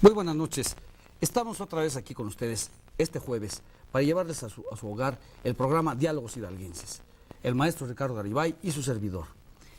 Muy buenas noches. Estamos otra vez aquí con ustedes este jueves para llevarles a su hogar el programa Diálogos Hidalguenses, el maestro Ricardo Garibay y su servidor.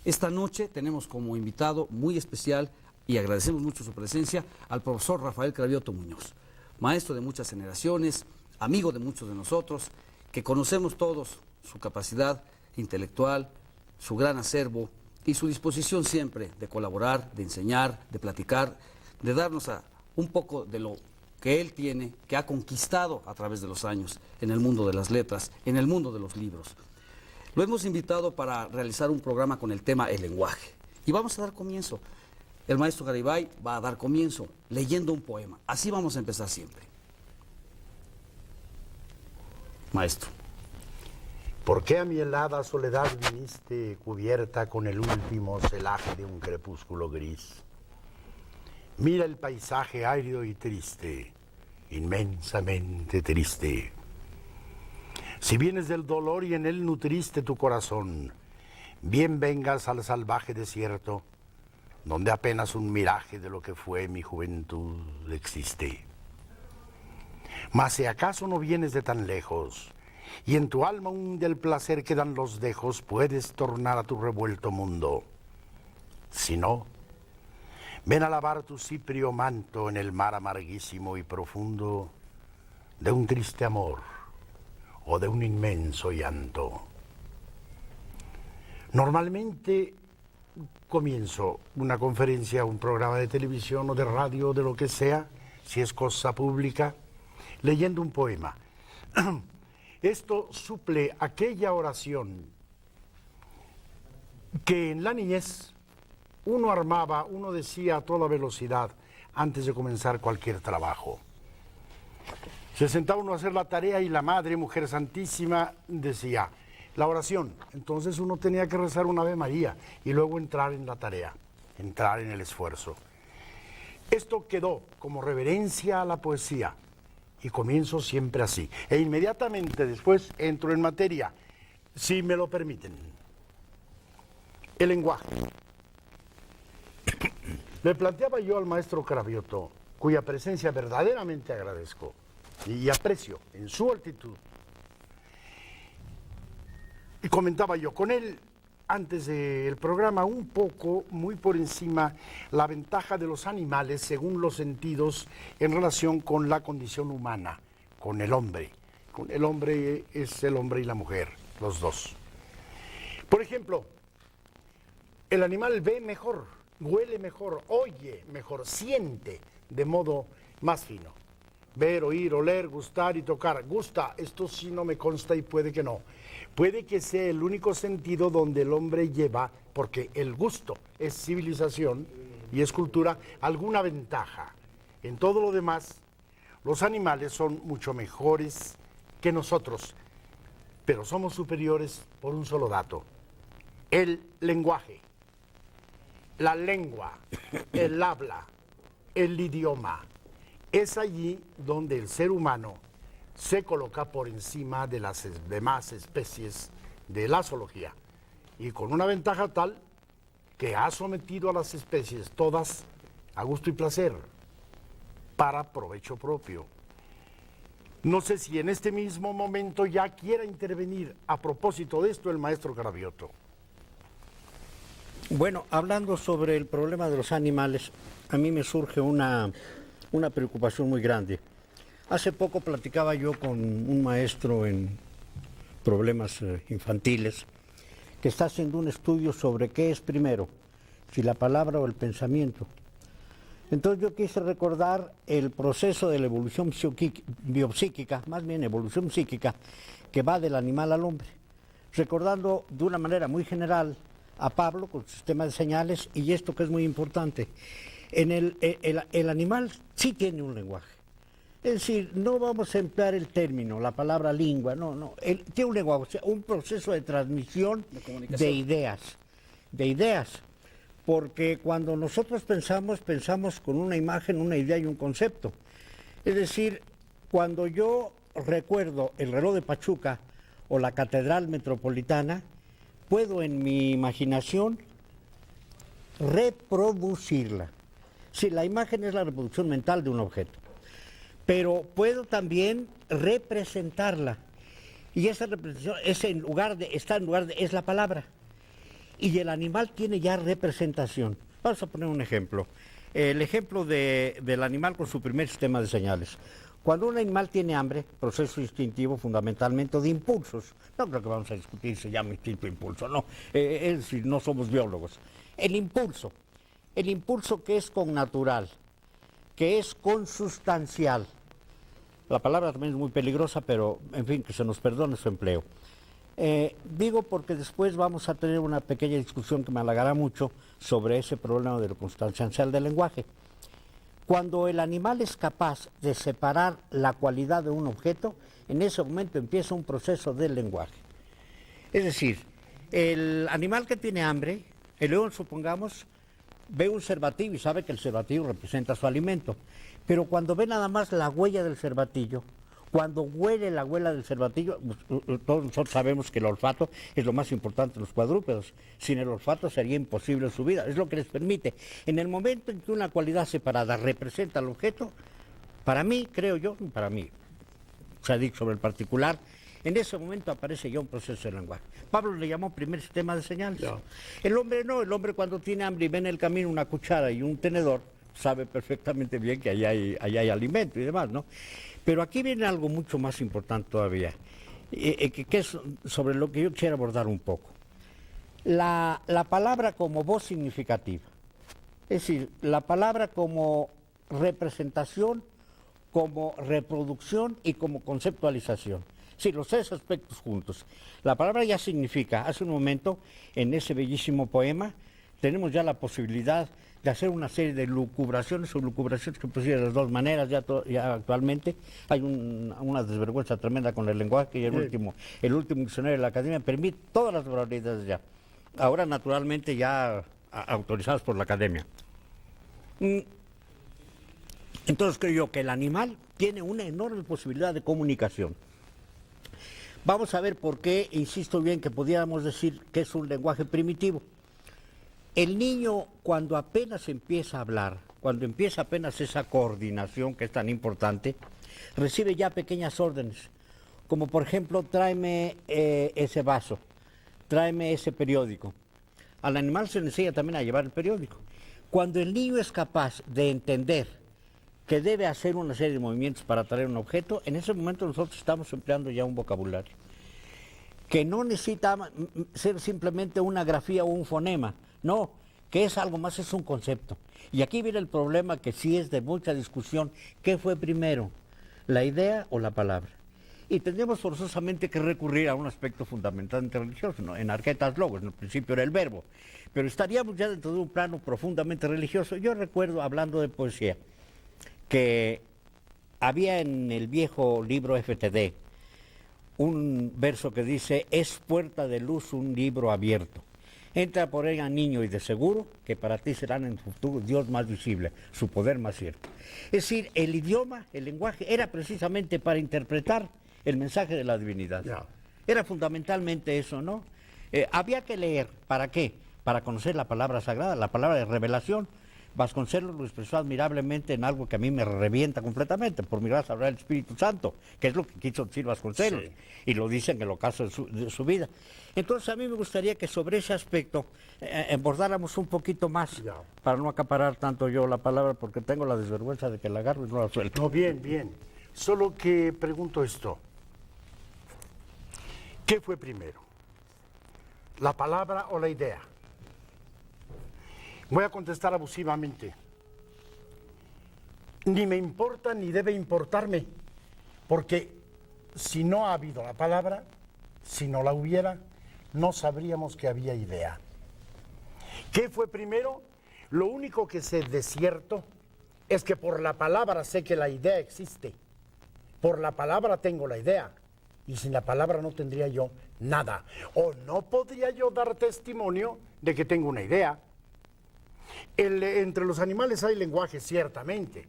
Esta noche tenemos como invitado muy especial, y agradecemos mucho su presencia, al profesor Rafael Cravioto Muñoz, maestro de muchas generaciones, amigo de muchos de nosotros, que conocemos todos su capacidad intelectual, su gran acervo y su disposición siempre de colaborar, de enseñar, de platicar, de darnos un poco de lo que él tiene, que ha conquistado a través de los años en el mundo de las letras, en el mundo de los libros. Lo hemos invitado para realizar un programa con el tema El lenguaje. Y vamos a dar comienzo. El maestro Garibay va a dar comienzo leyendo un poema. Así vamos a empezar siempre. Maestro. ¿Por qué a mi helada soledad viniste cubierta con el último celaje de un crepúsculo gris? Mira el paisaje árido y triste, inmensamente triste. Si vienes del dolor y en él nutriste tu corazón, bien vengas al salvaje desierto, donde apenas un miraje de lo que fue mi juventud existe. Mas si acaso no vienes de tan lejos, y en tu alma hunde el placer que dan los dejos, puedes tornar a tu revuelto mundo. Si no, ven a lavar tu ciprio manto en el mar amarguísimo y profundo de un triste amor o de un inmenso llanto. Normalmente comienzo una conferencia, un programa de televisión o de radio, de lo que sea, si es cosa pública, leyendo un poema. Esto suple aquella oración que en la niñez uno armaba, uno decía a toda velocidad antes de comenzar cualquier trabajo. Se sentaba uno a hacer la tarea y la madre, mujer santísima, decía la oración. Entonces uno tenía que rezar un Ave María y luego entrar en la tarea, entrar en el esfuerzo. Esto quedó como reverencia a la poesía y comienzo siempre así. E inmediatamente después entro en materia, si me lo permiten. El lenguaje. Le planteaba yo al maestro Cravioto, cuya presencia verdaderamente agradezco y aprecio en su altitud. Y comentaba yo con él, antes del programa, un poco, muy por encima, la ventaja de los animales según los sentidos en relación con la condición humana, con el hombre. El hombre es el hombre y la mujer, los dos. Por ejemplo, el animal ve mejor, huele mejor, oye mejor, siente de modo más fino. Ver, oír, oler, gustar y tocar. Gusta, esto sí no me consta y puede que no. Puede que sea el único sentido donde el hombre lleva, porque el gusto es civilización y es cultura, alguna ventaja. En todo lo demás, los animales son mucho mejores que nosotros, pero somos superiores por un solo dato: el lenguaje, la lengua, el habla, el idioma. Es allí donde el ser humano se coloca por encima de las demás especies de la zoología, y con una ventaja tal que ha sometido a las especies todas a gusto y placer para provecho propio. No sé si en este mismo momento ya quiera intervenir a propósito de esto el maestro Cravioto. Bueno, hablando sobre el problema de los animales, a mí me surge una preocupación muy grande. Hace poco platicaba yo con un maestro en problemas infantiles que está haciendo un estudio sobre qué es primero, si la palabra o el pensamiento. Entonces yo quise recordar el proceso de la evolución biopsíquica, más bien evolución psíquica, que va del animal al hombre, recordando de una manera muy general a Pablo con su sistema de señales y esto que es muy importante. El animal sí tiene un lenguaje. Es decir, no vamos a emplear el término, la palabra lengua, no. Él tiene un lenguaje, o sea, un proceso de transmisión de ideas. Porque cuando nosotros pensamos con una imagen, una idea y un concepto. Es decir, cuando yo recuerdo el reloj de Pachuca o la Catedral Metropolitana, puedo en mi imaginación reproducirla. Sí, la imagen es la reproducción mental de un objeto, pero puedo también representarla. Y esa representación es la palabra. Y el animal tiene ya representación. Vamos a poner un ejemplo. El ejemplo del animal con su primer sistema de señales. Cuando un animal tiene hambre, proceso instintivo fundamentalmente de impulsos. No creo que vamos a discutir si se llama instinto o impulso, no. Es decir, no somos biólogos. El impulso que es connatural, que es consustancial. La palabra también es muy peligrosa, pero en fin, que se nos perdone su empleo. Digo porque después vamos a tener una pequeña discusión que me halagará mucho sobre ese problema de lo consustancial del lenguaje. Cuando el animal es capaz de separar la cualidad de un objeto, en ese momento empieza un proceso del lenguaje. Es decir, el animal que tiene hambre, el león, supongamos, ve un cervatillo y sabe que el cervatillo representa su alimento. Pero cuando ve nada más la huella del cervatillo, cuando huele la huella del cervatillo, todos nosotros sabemos que el olfato es lo más importante en los cuadrúpedos. Sin el olfato sería imposible su vida, es lo que les permite. En el momento en que una cualidad separada representa al objeto, para mí, creo yo, para mí, se ha dicho sobre el particular, en ese momento aparece ya un proceso de lenguaje. Pablo le llamó primer sistema de señales. No. El hombre no, el hombre cuando tiene hambre y ve en el camino una cuchara y un tenedor, sabe perfectamente bien que allá hay alimento y demás, ¿no? Pero aquí viene algo mucho más importante todavía, que es sobre lo que yo quiero abordar un poco. La palabra como voz significativa, es decir, la palabra como representación, como reproducción y como conceptualización. Sí, los tres aspectos juntos. La palabra ya significa, hace un momento, en ese bellísimo poema, tenemos ya la posibilidad de hacer una serie de lucubraciones o lucubraciones que pueden ser de las dos maneras ya actualmente. Hay una desvergüenza tremenda con el lenguaje y el último diccionario de la Academia permite todas las barbaridades ya. Ahora, naturalmente, ya autorizadas por la Academia. Entonces creo yo que el animal tiene una enorme posibilidad de comunicación. Vamos a ver por qué, insisto bien, que pudiéramos decir que es un lenguaje primitivo. El niño, cuando apenas empieza a hablar, cuando empieza apenas esa coordinación que es tan importante, recibe ya pequeñas órdenes, como por ejemplo, tráeme ese vaso, tráeme ese periódico. Al animal se le enseña también a llevar el periódico. Cuando el niño es capaz de entender que debe hacer una serie de movimientos para traer un objeto, en ese momento nosotros estamos empleando ya un vocabulario, que no necesita ser simplemente una grafía o un fonema, no, que es algo más, es un concepto. Y aquí viene el problema que sí es de mucha discusión, ¿qué fue primero, la idea o la palabra? Y tendríamos forzosamente que recurrir a un aspecto fundamentalmente religioso, ¿no? En arquetas logos, en el principio era el verbo, pero estaríamos ya dentro de un plano profundamente religioso. Yo recuerdo, hablando de poesía, que había en el viejo libro FTD un verso que dice: es puerta de luz un libro abierto. Entra por ella niño y de seguro que para ti serán en el futuro Dios más visible, su poder más cierto. Es decir, el idioma, el lenguaje, era precisamente para interpretar el mensaje de la divinidad. Yeah. Era fundamentalmente eso, ¿no? Había que leer, ¿para qué? Para conocer la palabra sagrada, la palabra de revelación. Vasconcelos lo expresó admirablemente en algo que a mí me revienta completamente: por mi raza habrá el Espíritu Santo, que es lo que quiso decir Vasconcelos, sí. Y lo dice en el ocaso de su vida. Entonces a mí me gustaría que sobre ese aspecto abordáramos un poquito más, ya, para no acaparar tanto yo la palabra, porque tengo la desvergüenza de que la agarro y no la suelto. No, bien, bien. Solo que pregunto esto: ¿qué fue primero? ¿La palabra o la idea? Voy a contestar abusivamente. Ni me importa ni debe importarme, porque si no ha habido la palabra, si no la hubiera, no sabríamos que había idea. ¿Qué fue primero? Lo único que sé de cierto es que por la palabra sé que la idea existe. Por la palabra tengo la idea, y sin la palabra no tendría yo nada. O no podría yo dar testimonio de que tengo una idea. Entre los animales hay lenguaje, ciertamente,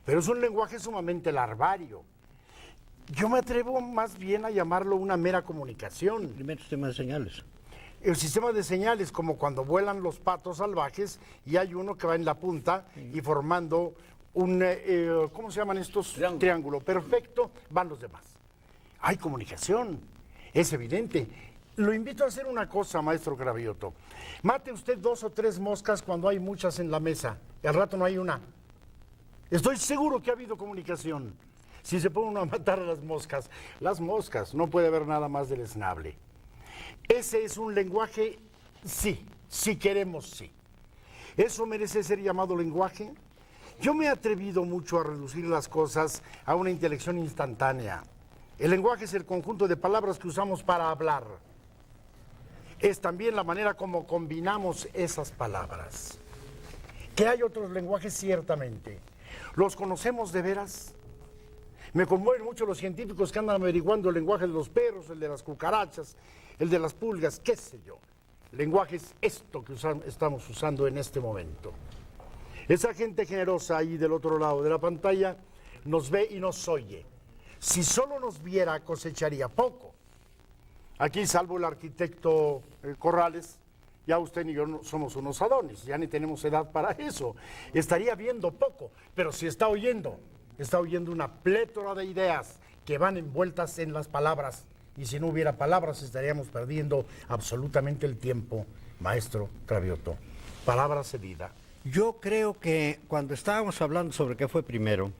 pero es un lenguaje sumamente larvario. Yo me atrevo más bien a llamarlo una mera comunicación. El primer sistema de señales. El sistema de señales, como cuando vuelan los patos salvajes y hay uno que va en la punta y formando un, ¿cómo se llaman estos? Triángulo. Perfecto, van los demás. Hay comunicación, es evidente. Lo invito a hacer una cosa, maestro Cravioto. Mate usted 2 o 3 moscas cuando hay muchas en la mesa. Y al rato no hay una. Estoy seguro que ha habido comunicación. Si se pone uno a matar a las moscas, no puede haber nada más deleznable. Ese es un lenguaje, sí, si queremos, sí. ¿Eso merece ser llamado lenguaje? Yo me he atrevido mucho a reducir las cosas a una intelección instantánea. El lenguaje es el conjunto de palabras que usamos para hablar. Es también la manera como combinamos esas palabras. Que hay otros lenguajes, ciertamente. ¿Los conocemos de veras? Me conmueven mucho los científicos que andan averiguando el lenguaje de los perros, el de las cucarachas, el de las pulgas, qué sé yo. El lenguaje es esto que estamos usando en este momento. Esa gente generosa ahí del otro lado de la pantalla nos ve y nos oye. Si solo nos viera, cosecharía poco. Aquí, salvo el arquitecto Corrales, ya usted y yo no somos unos adonis, ya ni tenemos edad para eso. Estaría viendo poco, pero si está oyendo una plétora de ideas que van envueltas en las palabras. Y si no hubiera palabras, estaríamos perdiendo absolutamente el tiempo, maestro Cravioto. Palabras de vida. Yo creo que cuando estábamos hablando sobre qué fue primero,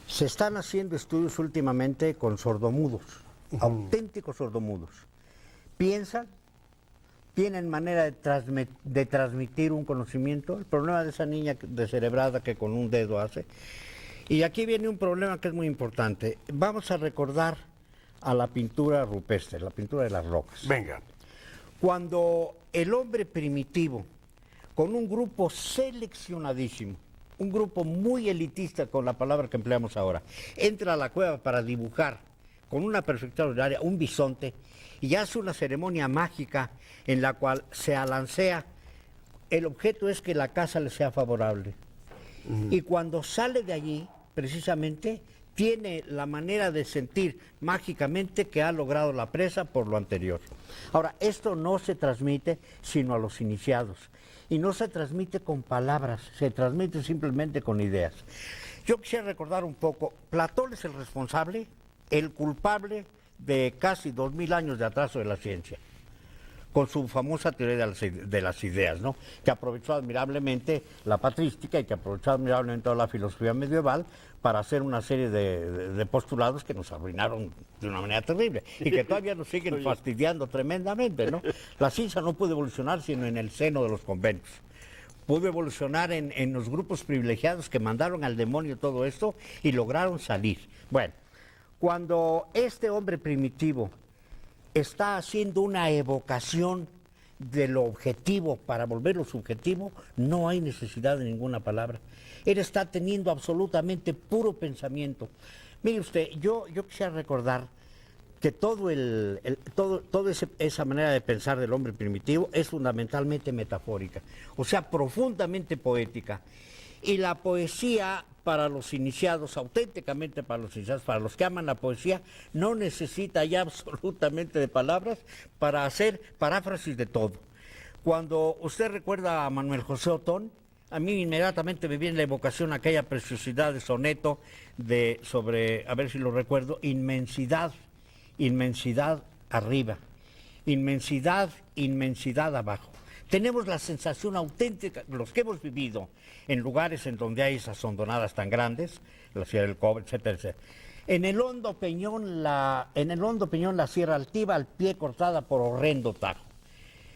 se están haciendo estudios últimamente con sordomudos, auténticos sordomudos. Piensan, tienen manera de transmitir un conocimiento. El problema de esa niña descerebrada que con un dedo hace. Y aquí viene un problema que es muy importante. Vamos a recordar a la pintura rupestre, la pintura de las rocas. Venga. Cuando el hombre primitivo, con un grupo seleccionadísimo, un grupo muy elitista con la palabra que empleamos ahora, entra a la cueva para dibujar con una perfección ordinaria un bisonte y hace una ceremonia mágica en la cual se alancea. El objeto es que la caza le sea favorable. Y cuando sale de allí, precisamente, tiene la manera de sentir mágicamente que ha logrado la presa por lo anterior. Ahora, esto no se transmite sino a los iniciados. Y no se transmite con palabras, se transmite simplemente con ideas. Yo quisiera recordar un poco, Platón es el responsable, el culpable de casi 2000 años de atraso de la ciencia, con su famosa teoría de las ideas, ¿no? Que aprovechó admirablemente la patrística y que aprovechó admirablemente toda la filosofía medieval para hacer una serie de postulados que nos arruinaron de una manera terrible y que todavía nos siguen fastidiando tremendamente, ¿no? La ciencia no puede evolucionar sino en el seno de los conventos. Pudo evolucionar en los grupos privilegiados que mandaron al demonio todo esto y lograron salir. Bueno, cuando este hombre primitivo está haciendo una evocación de lo objetivo para volverlo subjetivo, no hay necesidad de ninguna palabra. Él está teniendo absolutamente puro pensamiento. Mire usted, yo quisiera recordar que toda esa manera de pensar del hombre primitivo es fundamentalmente metafórica, o sea, profundamente poética. Y la poesía, para los iniciados, auténticamente para los iniciados, para los que aman la poesía, no necesita ya absolutamente de palabras para hacer paráfrasis de todo. Cuando usted recuerda a Manuel José Otón, a mí inmediatamente me viene la evocación aquella preciosidad de soneto sobre, a ver si lo recuerdo, inmensidad, inmensidad arriba, inmensidad, inmensidad abajo. Tenemos la sensación auténtica, los que hemos vivido en lugares en donde hay esas hondonadas tan grandes, la Sierra del Cobre, etcétera, etcétera. En el Hondo Peñón, la Sierra Altiva, al pie cortada por horrendo tajo.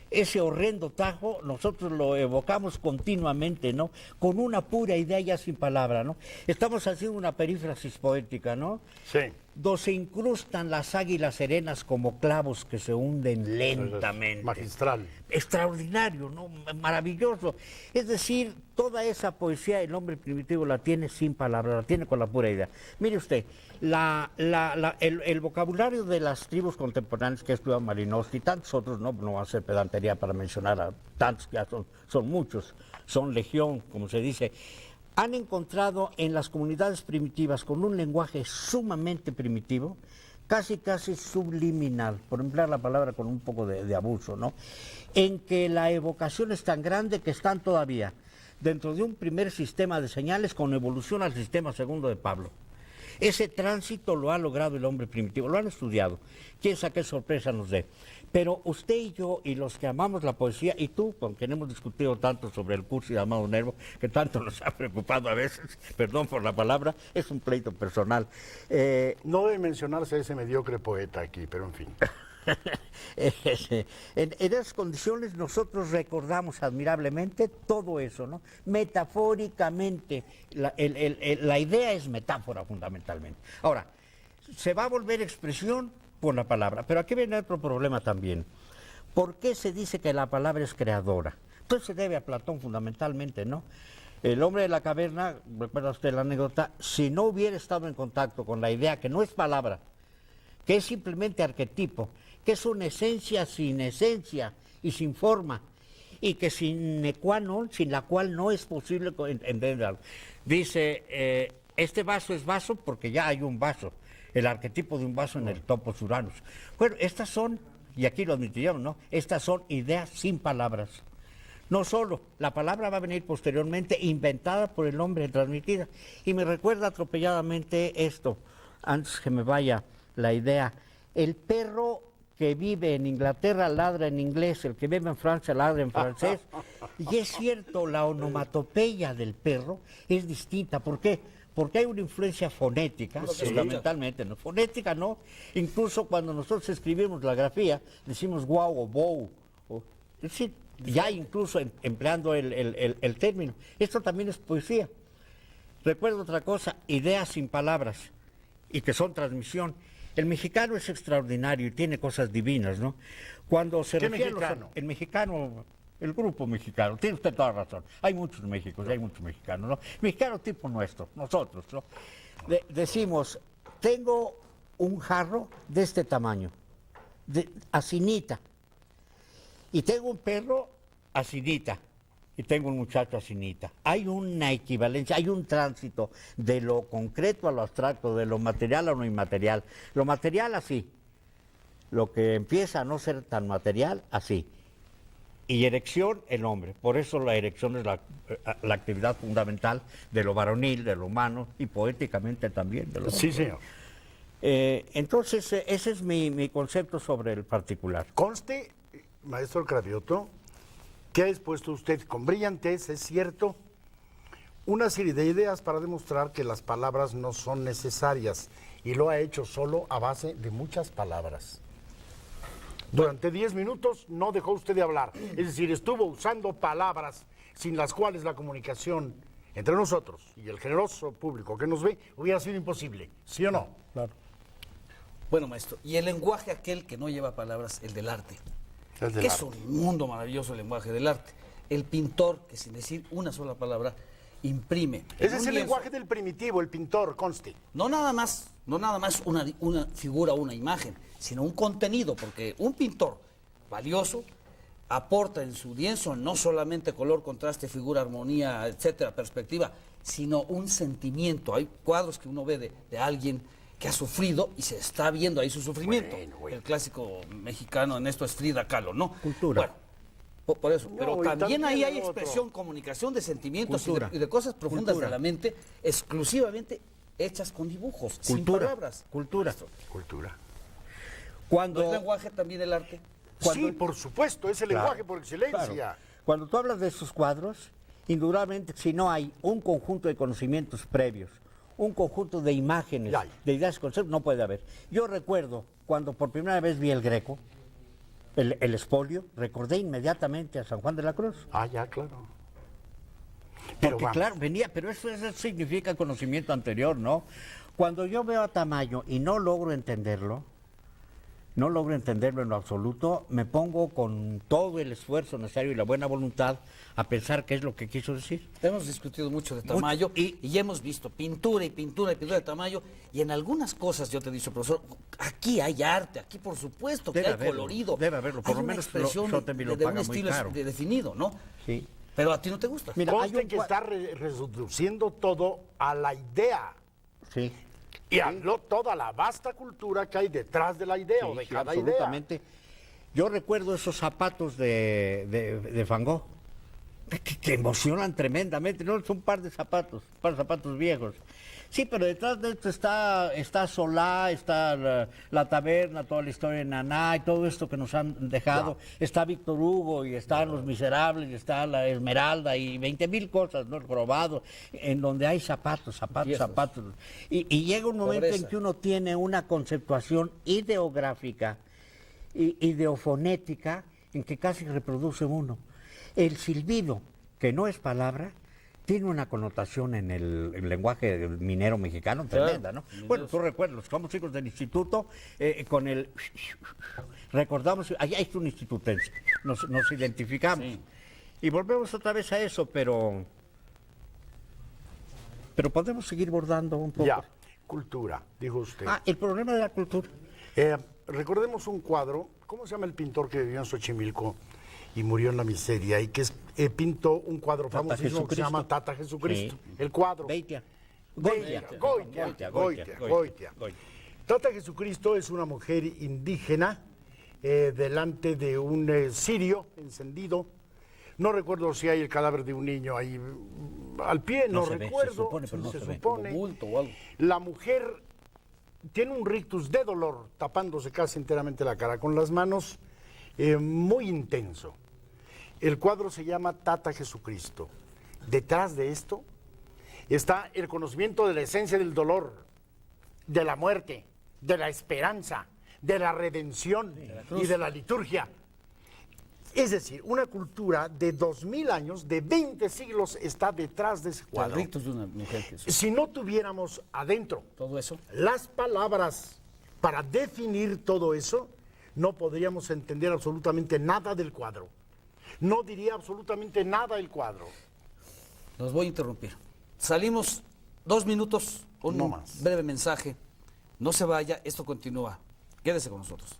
Ese horrendo tajo nosotros lo evocamos continuamente, ¿no? Con una pura idea ya sin palabra, ¿no? Estamos haciendo una perífrasis poética, ¿no? Sí. Donde se incrustan las águilas serenas como clavos que se hunden lentamente. Magistral. Extraordinario, ¿no? Maravilloso. Es decir, toda esa poesía el hombre primitivo la tiene sin palabras, la tiene con la pura idea. Mire usted, el vocabulario de las tribus contemporáneas que ha estudiado Malinowski y tantos otros, no va a ser pedantería para mencionar a tantos, que ya son muchos, son legión, como se dice, han encontrado en las comunidades primitivas con un lenguaje sumamente primitivo casi subliminal, por emplear la palabra con un poco de abuso, ¿no? En que la evocación es tan grande que están todavía dentro de un primer sistema de señales con evolución al sistema segundo de Pablo. Ese tránsito lo ha logrado el hombre primitivo, lo han estudiado. Quién sabe qué sorpresa nos dé. Pero usted y yo, y los que amamos la poesía, y tú, con quien hemos discutido tanto sobre el curso llamado Nervo, que tanto nos ha preocupado a veces, perdón por la palabra, es un pleito personal. No debe mencionarse a ese mediocre poeta aquí, pero en fin. En esas condiciones nosotros recordamos admirablemente todo eso, ¿no? Metafóricamente, la idea es metáfora fundamentalmente. Ahora, se va a volver expresión por la palabra, pero aquí viene otro problema también. ¿Por qué se dice que la palabra es creadora? Pues se debe a Platón fundamentalmente, ¿no? El hombre de la caverna, recuerda usted la anécdota, si no hubiera estado en contacto con la idea que no es palabra, que es simplemente arquetipo, que es una esencia sin esencia y sin forma, y que sin la cual no es posible entenderlo. Dice, este vaso es vaso porque ya hay un vaso, el arquetipo de un vaso en el topos Uranus. Bueno, estas son, y aquí lo admitiríamos, ¿no? Estas son ideas sin palabras. No solo, la palabra va a venir posteriormente inventada por el hombre, transmitida. Y me recuerda atropelladamente esto, antes que me vaya la idea. El perro que vive en Inglaterra ladra en inglés, el que vive en Francia ladra en francés. Y es cierto, la onomatopeya del perro es distinta. ¿Por qué? Porque hay una influencia fonética, fundamentalmente, ¿no? Fonética, ¿no? Incluso cuando nosotros escribimos la grafía, decimos guau o bou. Es decir, ya incluso empleando el término. Esto también es poesía. Recuerdo otra cosa, ideas sin palabras, y que son transmisión. El mexicano es extraordinario y tiene cosas divinas, ¿no? Cuando se refiere el mexicano, el grupo mexicano, tiene usted toda razón. Hay muchos Méxicos, hay muchos mexicanos, ¿no? Mexicano tipo nuestro, nosotros, ¿no? Decimos, tengo un jarro de este tamaño, asinita, y tengo un perro asinita, y tengo un muchacho asinita. Hay una equivalencia, hay un tránsito de lo concreto a lo abstracto, de lo material a lo inmaterial. Lo material así, lo que empieza a no ser tan material así. Y erección, el hombre. Por eso la erección es la actividad fundamental de lo varonil, de lo humano y poéticamente también de lo Sí, señor. Entonces, ese es mi concepto sobre el particular. Conste, maestro Cravioto, que ha expuesto usted con brillantez, es cierto, una serie de ideas para demostrar que las palabras no son necesarias, y lo ha hecho solo a base de muchas palabras. Durante 10 minutos no dejó usted de hablar, es decir, estuvo usando palabras sin las cuales la comunicación entre nosotros y el generoso público que nos ve hubiera sido imposible, ¿sí o no? Claro. Bueno, maestro, y el lenguaje aquel que no lleva palabras, el del arte. Que es un mundo maravilloso el lenguaje del arte. El pintor, que sin decir una sola palabra, imprime. Ese es el lenguaje del primitivo, el pintor, conste. No nada más una figura o una imagen, sino un contenido, porque un pintor valioso aporta en su lienzo no solamente color, contraste, figura, armonía, etcétera, perspectiva, sino un sentimiento. Hay cuadros que uno ve de alguien que ha sufrido y se está viendo ahí su sufrimiento. Bueno. El clásico mexicano en esto es Frida Kahlo, ¿no? Cultura. Bueno, por eso. No, pero también ahí hay expresión, comunicación de sentimientos y de cosas profundas de la mente, exclusivamente hechas con dibujos, sin palabras. Cultura. ¿No es lenguaje también el arte? Sí, por supuesto, es el lenguaje por excelencia. Claro. Cuando tú hablas de esos cuadros, indudablemente si no hay un conjunto de conocimientos previos, un conjunto de imágenes, de ideas y conceptos, no puede haber. Yo recuerdo cuando por primera vez vi el Greco, el espolio, recordé inmediatamente a San Juan de la Cruz. Ah, ya, claro. Porque claro, venía, pero eso significa conocimiento anterior, ¿no? Cuando yo veo a Tamayo y no logro entenderlo en lo absoluto, me pongo con todo el esfuerzo necesario y la buena voluntad a pensar qué es lo que quiso decir. Hemos discutido mucho de Tamayo y hemos visto pintura de Tamayo, y en algunas cosas yo te he dicho, profesor, aquí hay arte, aquí por supuesto que hay colorido. Debe haberlo, por lo menos expresión de un estilo definido, ¿no? Sí. Pero a ti no te gusta. Mira, conste que está reduciendo todo a la idea. Sí. Y habló toda la vasta cultura que hay detrás de la idea o de Sí, cada absolutamente. Yo recuerdo esos zapatos de Van Gogh, que emocionan tremendamente, ¿no? Es un par de zapatos viejos. Sí, pero detrás de esto está Solá, está la taberna, toda la historia de Naná y todo esto que nos han dejado. Está Víctor Hugo y están Los Miserables, y está la Esmeralda y 20,000 cosas, ¿no? El Jorobado, en donde hay zapatos. Y llega un momento en que uno tiene una conceptuación ideográfica, ideofonética, en que casi reproduce uno. El silbido, que no es palabra, tiene una connotación en el lenguaje minero mexicano tremenda, ¿no? Bueno, tú recuerdas, somos chicos del instituto, con el... Recordamos, allá hay un institutense, nos identificamos. Sí. Y volvemos otra vez a eso, pero podemos seguir bordando un poco. Ya, cultura, dijo usted. El problema de la cultura. Recordemos un cuadro, ¿cómo se llama el pintor que vivió en Xochimilco y murió en la miseria y que pintó un cuadro famosísimo que se llama Tata Jesucristo? Sí. El cuadro. Goitia. Tata Jesucristo es una mujer indígena delante de un cirio encendido. No recuerdo si hay el cadáver de un niño ahí al pie, no recuerdo. Se supone. La mujer tiene un rictus de dolor, tapándose casi enteramente la cara, con las manos muy intenso. El cuadro se llama Tata Jesucristo. Detrás de esto está el conocimiento de la esencia del dolor, de la muerte, de la esperanza, de la redención y de la liturgia. Es decir, una cultura de 2000 años, de 20 siglos está detrás de ese cuadro. De una mujer que si no tuviéramos adentro todo eso, las palabras para definir todo eso, no podríamos entender absolutamente nada del cuadro. No diría absolutamente nada el cuadro. Los voy a interrumpir. Salimos 2 minutos, un breve mensaje. No se vaya, esto continúa. Quédese con nosotros.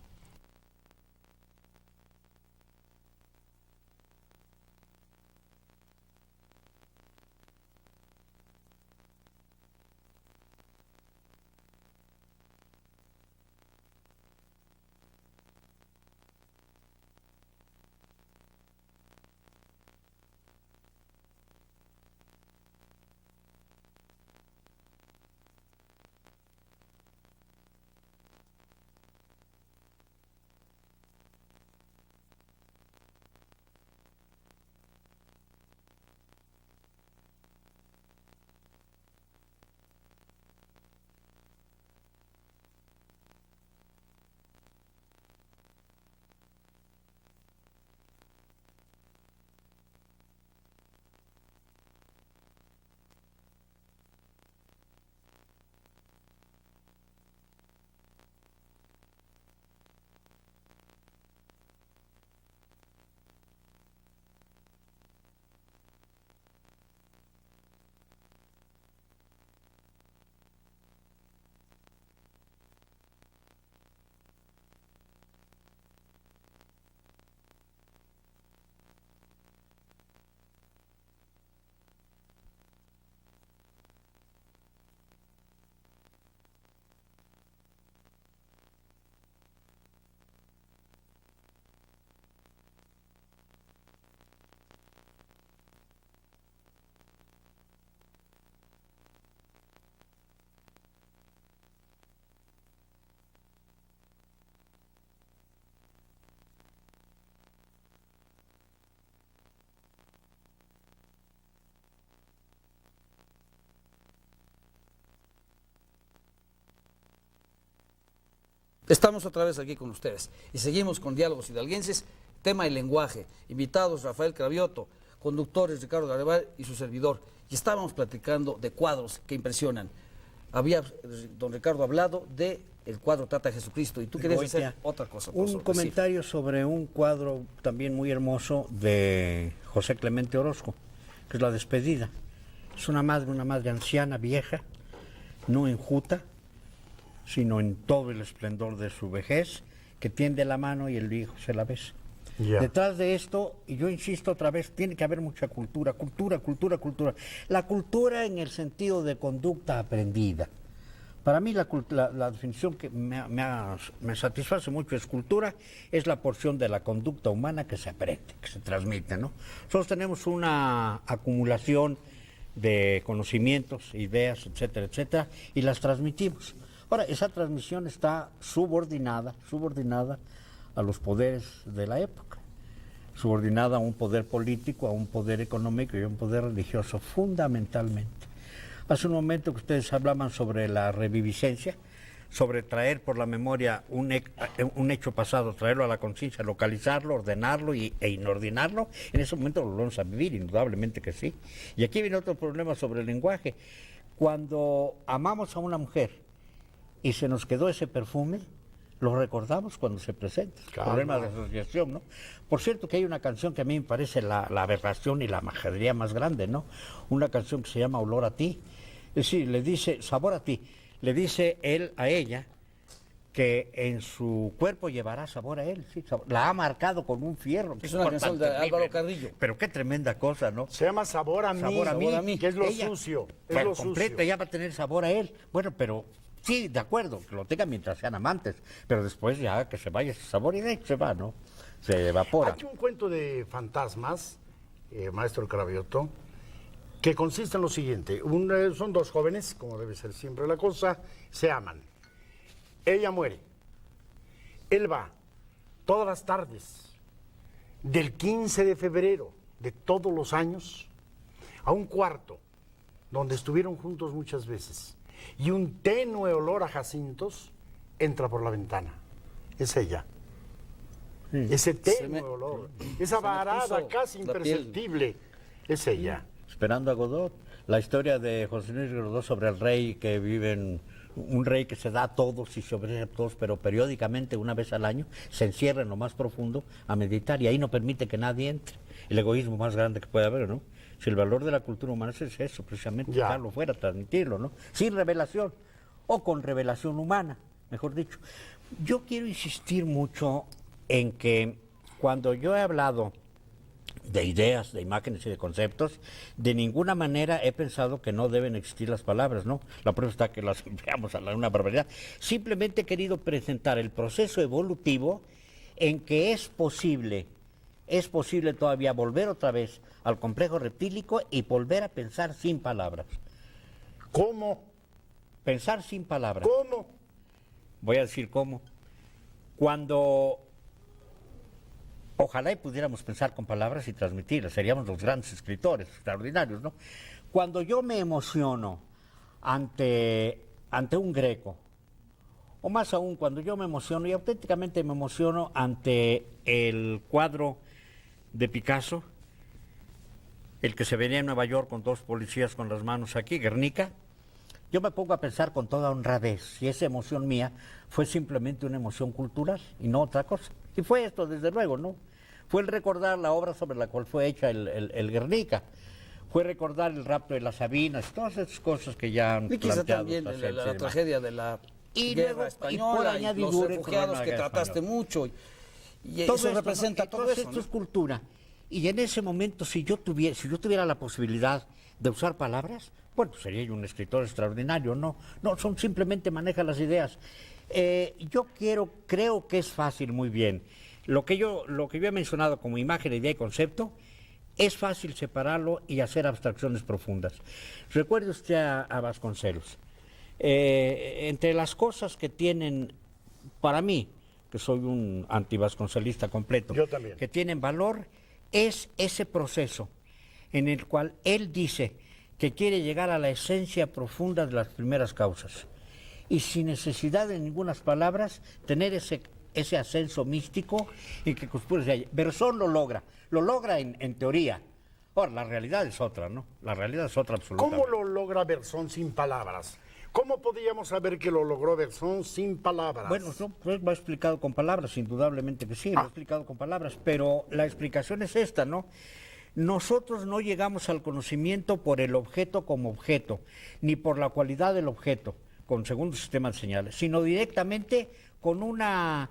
Estamos otra vez aquí con ustedes y seguimos con Diálogos Hidalguenses, tema el lenguaje. Invitados Rafael Cravioto, conductores Ricardo Garibay y su servidor. Y estábamos platicando de cuadros que impresionan. Había don Ricardo hablado de el cuadro Tata Jesucristo y tú querías hacer otra cosa. Un comentario sobre un cuadro también muy hermoso de José Clemente Orozco, que es La Despedida. Es una madre anciana, vieja, no enjuta, sino en todo el esplendor de su vejez, que tiende la mano y el hijo se la besa. Detrás de esto, y yo insisto otra vez, tiene que haber mucha cultura. La cultura en el sentido de conducta aprendida. Para mí la definición que me satisface mucho es cultura, es la porción de la conducta humana que se aprende, que se transmite, ¿no? Nosotros tenemos una acumulación de conocimientos, ideas, etcétera, etcétera, y las transmitimos. Ahora, esa transmisión está subordinada a los poderes de la época, subordinada a un poder político, a un poder económico y a un poder religioso, fundamentalmente. Hace un momento que ustedes hablaban sobre la reviviscencia, sobre traer por la memoria un hecho pasado, traerlo a la conciencia, localizarlo, ordenarlo e inordinarlo. En ese momento lo vamos a vivir, indudablemente que sí. Y aquí viene otro problema sobre el lenguaje. Cuando amamos a una mujer y se nos quedó ese perfume, lo recordamos cuando se presenta. Problema de asociación, ¿no? Por cierto que hay una canción que a mí me parece la aberración y la majadería más grande, ¿no? Una canción que se llama Olor a ti. Es decir, le dice, sabor a ti, le dice él a ella que en su cuerpo llevará sabor a él, sí, la ha marcado con un fierro. Es una canción de Álvaro Carrillo. Pero qué tremenda cosa, ¿no? Se llama Sabor a mí, Sabor a mí, que es lo ella, sucio. Es bueno, lo completo, sucio. ella va a tener sabor a él. Bueno, pero sí, de acuerdo, que lo tengan mientras sean amantes, pero después ya que se vaya ese sabor y de ahí se va, ¿no? Se evapora. Hay un cuento de fantasmas, maestro Cravioto, que consiste en lo siguiente. Son dos jóvenes, como debe ser siempre la cosa, se aman. Ella muere. Él va todas las tardes del 15 de febrero de todos los años a un cuarto donde estuvieron juntos muchas veces y un tenue olor a jacintos entra por la ventana. Es ella. Ese tenue olor, esa varada casi imperceptible, es ella. Esperando a Godot, la historia de José Luis Godot sobre el rey que vive en un rey que se da a todos y se ofrece a todos, pero periódicamente, una vez al año, se encierra en lo más profundo a meditar y ahí no permite que nadie entre. El egoísmo más grande que puede haber, ¿no? Si el valor de la cultura humana es eso, precisamente, dejarlo fuera, transmitirlo, ¿no? Sin revelación, o con revelación humana, mejor dicho. Yo quiero insistir mucho en que cuando yo he hablado de ideas, de imágenes y de conceptos, de ninguna manera he pensado que no deben existir las palabras, ¿no? La prueba está que las empleamos a una barbaridad. Simplemente he querido presentar el proceso evolutivo en que es posible todavía volver otra vez al complejo reptílico y volver a pensar sin palabras. ¿Cómo? Pensar sin palabras. ¿Cómo? Voy a decir cómo. Cuando ojalá y pudiéramos pensar con palabras y transmitirlas, seríamos los grandes escritores extraordinarios, ¿no? Cuando yo me emociono ante un Greco, o más aún, cuando yo me emociono, y auténticamente me emociono ante el cuadro de Picasso, el que se venía en Nueva York con dos policías con las manos aquí, Guernica, yo me pongo a pensar con toda honradez si esa emoción mía fue simplemente una emoción cultural y no otra cosa. Y fue esto, desde luego, ¿no? Fue el recordar la obra sobre la cual fue hecha el Guernica. Fue recordar el rapto de las Sabinas, todas esas cosas que ya han y quizá planteado también la tragedia de la guerra española y los refugiados que trataste mucho. Y todo eso esto, representa todo eso, esto es cultura. Y en ese momento, si yo tuviera la posibilidad de usar palabras, bueno, sería yo un escritor extraordinario, no, son simplemente maneja las ideas. Yo creo que es fácil muy bien. Lo que yo he mencionado como imagen, idea y concepto, es fácil separarlo y hacer abstracciones profundas. Recuerde usted a Vasconcelos. Entre las cosas que tienen, para mí, que soy un antivasconcelista completo, yo también, que tienen valor, es ese proceso en el cual él dice que quiere llegar a la esencia profunda de las primeras causas y sin necesidad de ninguna palabras tener ese ascenso místico y que Berzón lo logra en teoría. Ahora, la realidad es otra, ¿no? La realidad es otra absolutamente. ¿Cómo lo logra Berzón sin palabras? ¿Cómo podríamos saber que lo logró Berzón sin palabras? Bueno, no, pues lo ha explicado con palabras, indudablemente que sí, lo ha explicado con palabras, pero la explicación es esta, ¿no? Nosotros no llegamos al conocimiento por el objeto como objeto, ni por la cualidad del objeto, con segundo sistema de señales, sino directamente con una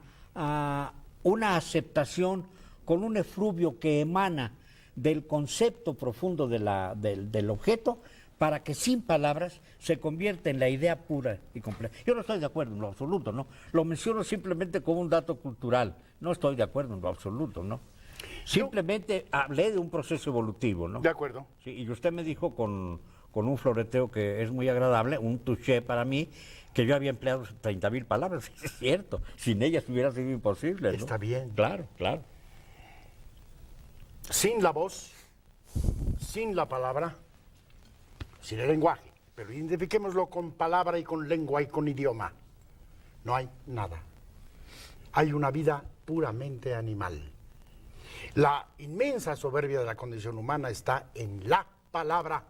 aceptación, con un efluvio que emana del concepto profundo del objeto para que sin palabras se convierta en la idea pura y completa. Yo no estoy de acuerdo en lo absoluto, ¿no? Lo menciono simplemente como un dato cultural. No estoy de acuerdo en lo absoluto, ¿no? Simplemente hablé de un proceso evolutivo, ¿no? De acuerdo. Sí, y usted me dijo con un floreteo que es muy agradable, un touché para mí, que yo había empleado 30,000 palabras. Es cierto, sin ellas hubiera sido imposible, ¿no? Está bien. Claro, claro. Sin la voz, sin la palabra, sin el lenguaje, pero identifiquémoslo con palabra y con lengua y con idioma. No hay nada. Hay una vida puramente animal. La inmensa soberbia de la condición humana está en la palabra.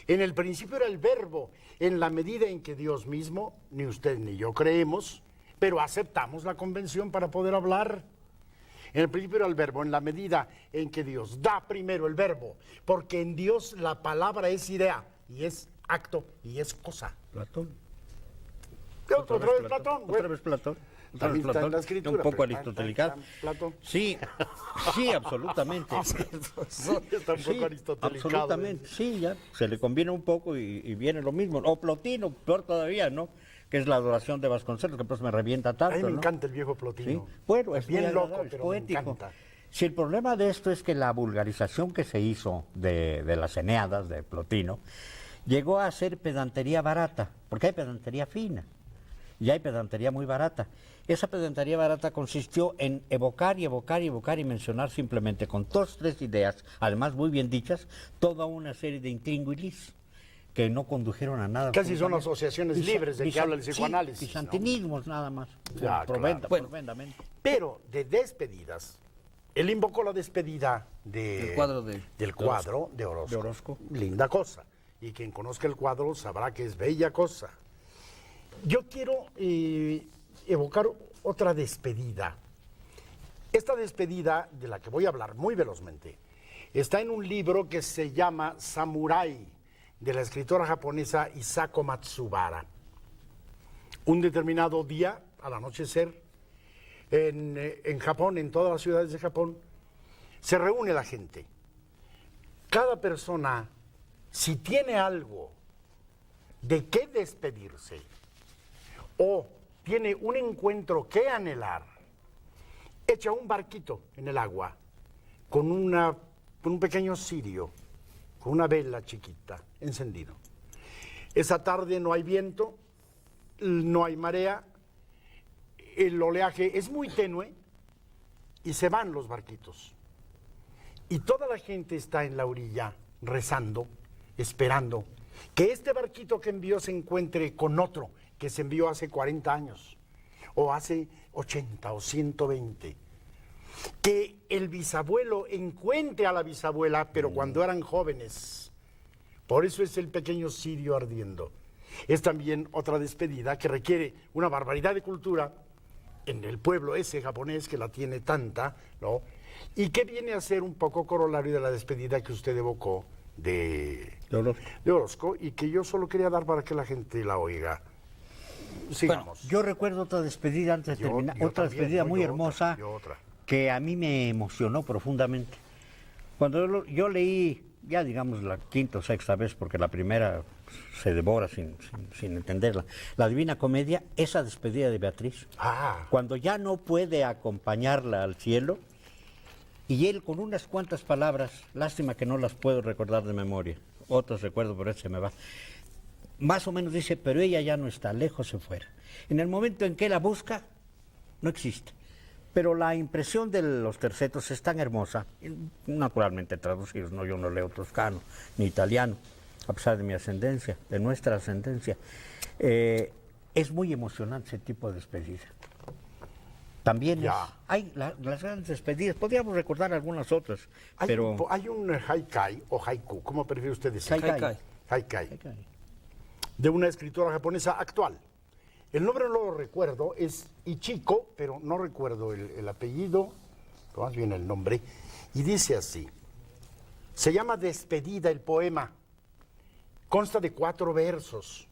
En el principio era el verbo, en la medida en que Dios mismo, ni usted ni yo creemos, pero aceptamos la convención para poder hablar. En el principio era el verbo, en la medida en que Dios da primero el verbo, porque en Dios la palabra es idea, y es acto, y es cosa. Platón. Otra vez Platón. Otra vez Platón. Otra vez También está en Platón. la escritura, Un poco pero aristotelicado. Platón. Sí, sí, absolutamente. Está un Sí, poco aristotelicado. absolutamente, sí, ya. Se le combina un poco y viene lo mismo. O Plotino, peor todavía, ¿no? Que es la adoración de Vasconcelos, que pues me revienta tanto, A mí me ¿no? encanta el viejo Sí. Plotino. Bueno, es bien muy loco, agradable, es pero poético. me encanta. Si el problema de esto es que la vulgarización que se hizo de las Eneadas de Plotino llegó a ser pedantería barata, porque hay pedantería fina y hay pedantería muy barata. Esa pedantería barata consistió en evocar y evocar y evocar y mencionar simplemente con 2, 3 ideas, además muy bien dichas, toda una serie de intríngulis que no condujeron a nada. Casi son absolutamente. asociaciones libres de que habla el Sí, psicoanálisis, ¿no? bizantinismos nada más. Ya, claro. Bueno. Provendamente. Pero de despedidas, él invocó la despedida Del cuadro del cuadro de Orozco. De Orozco. Linda cosa. Y quien conozca el cuadro sabrá que es bella cosa. Yo quiero evocar otra despedida. Esta despedida, de la que voy a hablar muy velozmente, está en un libro que se llama Samurai, de la escritora japonesa Isako Matsubara. Un determinado día, al anochecer, en Japón, en todas las ciudades de Japón, se reúne la gente. Cada persona, si tiene algo de qué despedirse o tiene un encuentro que anhelar, echa un barquito en el agua con un pequeño cirio, con una vela chiquita, encendido. Esa tarde no hay viento, no hay marea, el oleaje es muy tenue y se van los barquitos. Y toda la gente está en la orilla rezando, esperando que este barquito que envió se encuentre con otro que se envió hace 40 años, o hace 80 o 120. Que el bisabuelo encuentre a la bisabuela, pero cuando eran jóvenes. Por eso es el pequeño cirio ardiendo. Es también otra despedida que requiere una barbaridad de cultura en el pueblo ese japonés que la tiene tanta, ¿no? Y que viene a ser un poco corolario de la despedida que usted evocó de Orozco, y que yo solo quería dar para que la gente la oiga. Sigamos. Yo recuerdo otra despedida antes de terminar, yo otra también, despedida yo muy otra, hermosa yo otra. que a mí me emocionó profundamente. Cuando yo leí, ya digamos la quinta o sexta vez, porque la primera se devora sin entenderla, la Divina Comedia, esa despedida de Beatriz, cuando ya no puede acompañarla al cielo, y él con unas cuantas palabras, lástima que no las puedo recordar de memoria, otras recuerdo, pero se me va. Más o menos dice, pero ella ya no está, lejos se fuera. En el momento en que la busca, no existe. Pero la impresión de los tercetos es tan hermosa, naturalmente traducidos, no, yo no leo toscano ni italiano, a pesar de mi ascendencia, de nuestra ascendencia. Es muy emocionante ese tipo de despedida. También hay las grandes despedidas, podríamos recordar algunas otras, pero... Hay un haikai o haiku, ¿cómo prefiere usted decir? Haikai. Haikai. De una escritora japonesa actual. El nombre no lo recuerdo, es Ichiko, pero no recuerdo el apellido, más bien el nombre, y dice así. Se llama Despedida el poema, consta de 4 versos.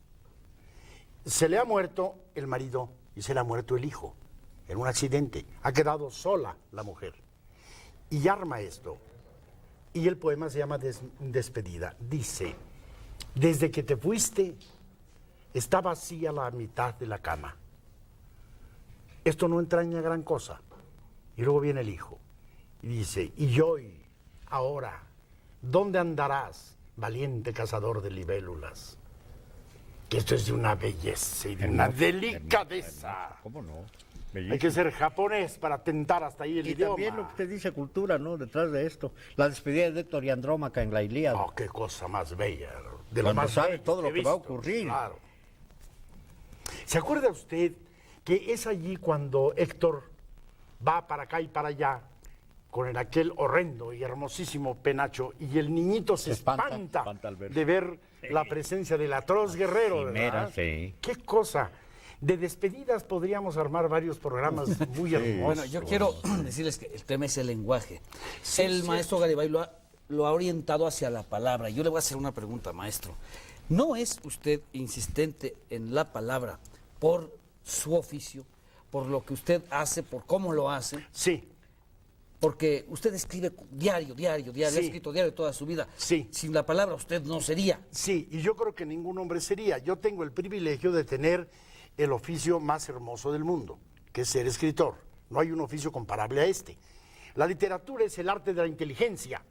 Se le ha muerto el marido y se le ha muerto el hijo en un accidente. Ha quedado sola la mujer. Y arma esto. Y el poema se llama Despedida. Dice... Desde que te fuiste, está vacía la mitad de la cama. Esto no entraña gran cosa. Y luego viene el hijo y dice, y hoy, ahora, ¿dónde andarás, valiente cazador de libélulas? Que esto es de una belleza y de una delicadeza. ¿Cómo no? Hay que ser japonés para tentar hasta ahí el Y idioma. también lo que usted dice, cultura, ¿no? Detrás de esto. La despedida de Héctor y Andrómaca en la Ilíada. Oh, qué cosa más bella. De lo Cuando más sabe bello todo lo he que va a visto, ocurrir. Claro. ¿Se acuerda usted que es allí cuando Héctor va para acá y para allá con aquel horrendo y hermosísimo penacho y el niñito se espanta al verlo. de ver la presencia del atroz guerrero, Quimera, ¿verdad? sí. Qué cosa. De despedidas podríamos armar varios programas muy hermosos. Bueno, yo quiero decirles que el tema es el lenguaje. El maestro Garibay lo ha orientado hacia la palabra. Yo le voy a hacer una pregunta, maestro. ¿No es usted insistente en la palabra por su oficio, por lo que usted hace, por cómo lo hace? Sí, Porque usted escribe diario, Sí. ha escrito diario toda su vida. Sí. Sin la palabra usted no sería. sí, y yo creo que ningún hombre sería. Yo tengo el privilegio de tener el oficio más hermoso del mundo, que es ser escritor. No hay un oficio comparable a este. La literatura es el arte de la inteligencia.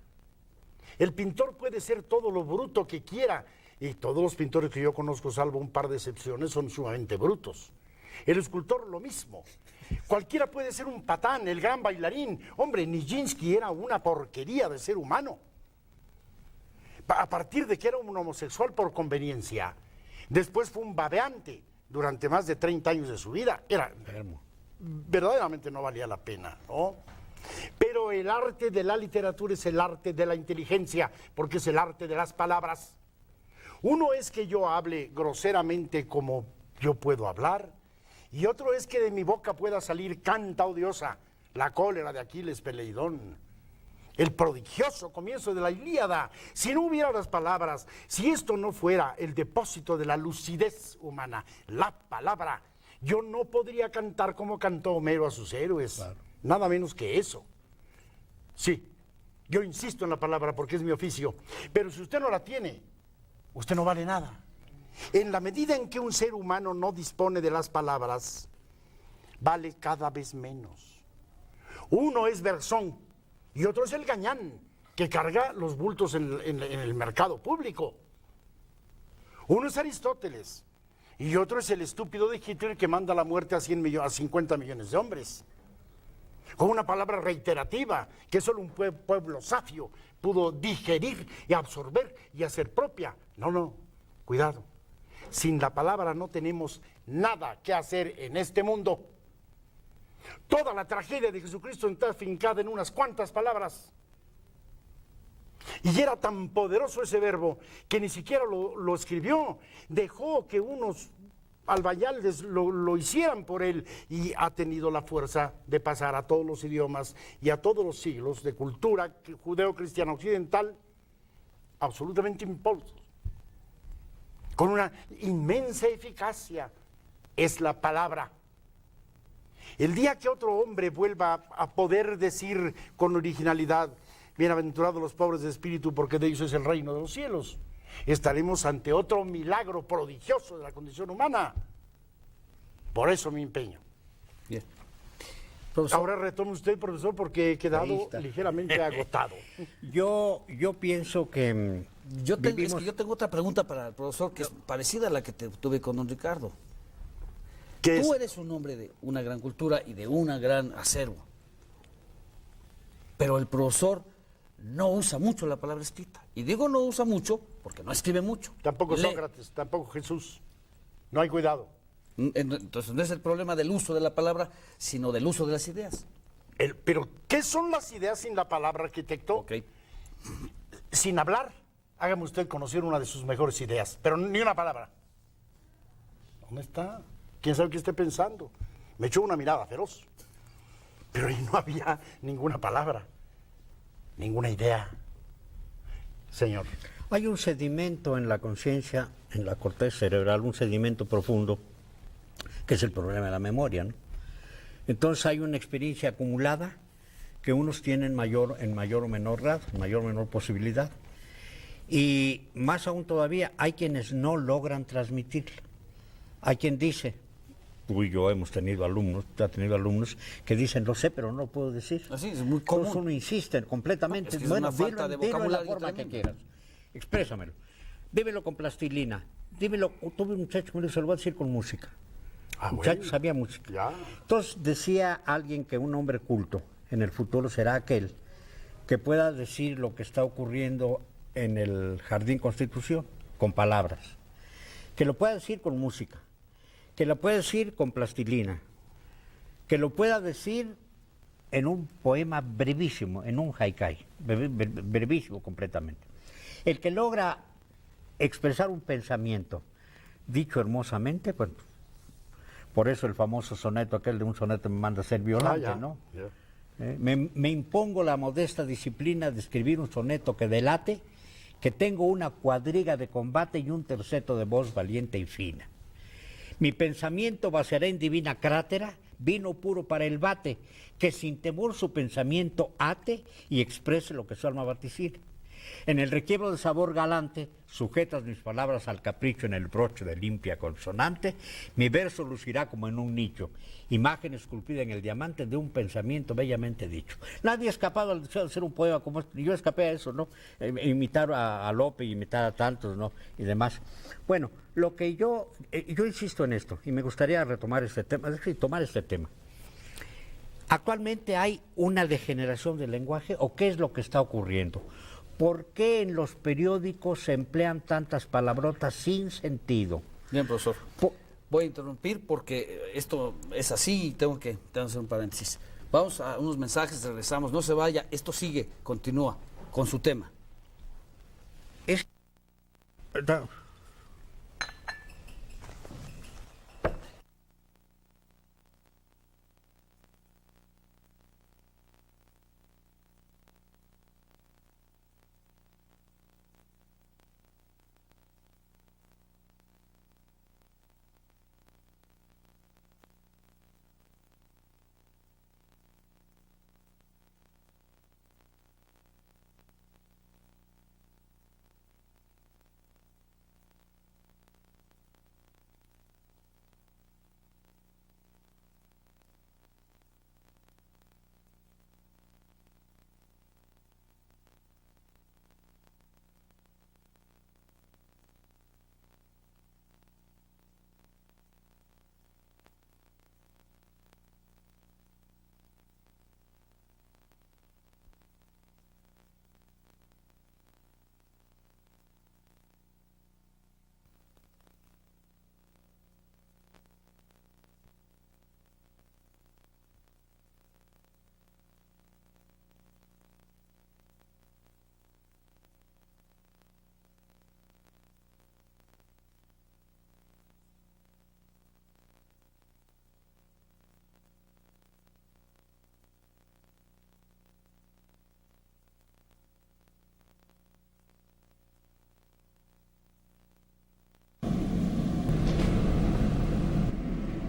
El pintor puede ser todo lo bruto que quiera, y todos los pintores que yo conozco, salvo un par de excepciones, son sumamente brutos. El escultor lo mismo. Cualquiera puede ser un patán, el gran bailarín. Hombre, Nijinsky era una porquería de ser humano. A partir de que era un homosexual por conveniencia. Después fue un babeante durante más de 30 años de su vida. Era verdaderamente no valía la pena, ¿no? Pero el arte de la literatura es el arte de la inteligencia, porque es el arte de las palabras. Uno es que yo hable groseramente como yo puedo hablar, y otro es que de mi boca pueda salir canta odiosa, la cólera de Aquiles Peleidón, el prodigioso comienzo de la Ilíada. Si no hubiera las palabras, si esto no fuera el depósito de la lucidez humana, la palabra, yo no podría cantar como cantó Homero a sus héroes, claro. Nada menos que eso. Sí, yo insisto en la palabra porque es mi oficio, pero si usted no la tiene, usted no vale nada. En la medida en que un ser humano no dispone de las palabras, vale cada vez menos. Uno es Berzón y otro es el gañán, que carga los bultos en el mercado público. Uno es Aristóteles y otro es el estúpido de Hitler que manda la muerte a 50 millones de hombres. Con una palabra reiterativa que solo un pueblo safio pudo digerir y absorber y hacer propia. No, cuidado. Sin la palabra no tenemos nada que hacer en este mundo. Toda la tragedia de Jesucristo está afincada en unas cuantas palabras. Y era tan poderoso ese verbo que ni siquiera lo escribió. Dejó que unos albayaldes lo hicieran por él y ha tenido la fuerza de pasar a todos los idiomas y a todos los siglos de cultura judeo-cristiana occidental absolutamente impulsos. Con una inmensa eficacia es la palabra. El día que otro hombre vuelva a poder decir con originalidad, bienaventurados los pobres de espíritu, porque de ellos es el reino de los cielos, estaremos ante otro milagro prodigioso de la condición humana. Por eso mi empeño. Bien. Profesor. Ahora retome usted, profesor, porque he quedado ligeramente agotado. Yo pienso que Yo tengo otra pregunta para el profesor que es parecida a la que tuve con don Ricardo. Tú eres un hombre de una gran cultura y de una gran acervo. Pero el profesor no usa mucho la palabra escrita. Y digo no usa mucho porque no escribe mucho. Tampoco Lee. Sócrates, tampoco Jesús. No hay cuidado. Entonces no es el problema del uso de la palabra, sino del uso de las ideas. Pero, ¿qué son las ideas sin la palabra, arquitecto? Ok. Sin hablar, hágame usted conocer una de sus mejores ideas, pero ni una palabra. ¿Dónde está? ¿Quién sabe qué esté pensando? Me echó una mirada feroz. Pero ahí no había ninguna palabra, ninguna idea. Señor. hay un sedimento en la conciencia, en la corteza cerebral, un sedimento profundo, que es el problema de la memoria, ¿no? Entonces hay una experiencia acumulada que unos tienen en mayor o menor grado, mayor o menor posibilidad. Y más aún todavía, hay quienes no logran transmitirla. Hay quien dice, tú y yo hemos tenido alumnos, que dicen, lo sé, pero no lo puedo decir. Así es muy Entonces común. uno insiste completamente. Es que es Bueno, una falta de dilo en la vocabulario forma que tremenda. quieras. Exprésamelo. Dímelo con plastilina. Dímelo, tuve un muchacho que me dijo, se lo voy a decir con música. Ah, Muchacho bueno. sabía música. Ya. Entonces decía alguien que un hombre culto en el futuro será aquel que pueda decir lo que está ocurriendo en el Jardín Constitución con palabras, que lo pueda decir con música, que lo pueda decir con plastilina, que lo pueda decir en un poema brevísimo, en un haikai, brevísimo completamente. El que logra expresar un pensamiento dicho hermosamente, bueno, por eso el famoso soneto, aquel de un soneto me manda a ser violante, ya, ¿no? ya. Me impongo la modesta disciplina de escribir un soneto que delate que tengo una cuadriga de combate y un terceto de voz valiente y fina. Mi pensamiento vaciará en divina crátera, vino puro para el bate, que sin temor su pensamiento ate y exprese lo que su alma vaticina. En el requiebro de sabor galante, sujetas mis palabras al capricho en el broche de limpia consonante, mi verso lucirá como en un nicho, imagen esculpida en el diamante de un pensamiento bellamente dicho. Nadie ha escapado al deseo de hacer un poema como este, yo escapé a eso, ¿no? Imitar a Lope, imitar a tantos, ¿no? Y demás. Bueno, lo que yo insisto en esto, y me gustaría retomar este tema, es decir, tomar este tema. ¿Actualmente hay una degeneración del lenguaje o qué es lo que está ocurriendo? ¿Por qué en los periódicos se emplean tantas palabrotas sin sentido? Bien, profesor. Voy a interrumpir porque esto es así y tengo que hacer un paréntesis. Vamos a unos mensajes, regresamos. No se vaya, esto sigue, continúa con su tema. Es...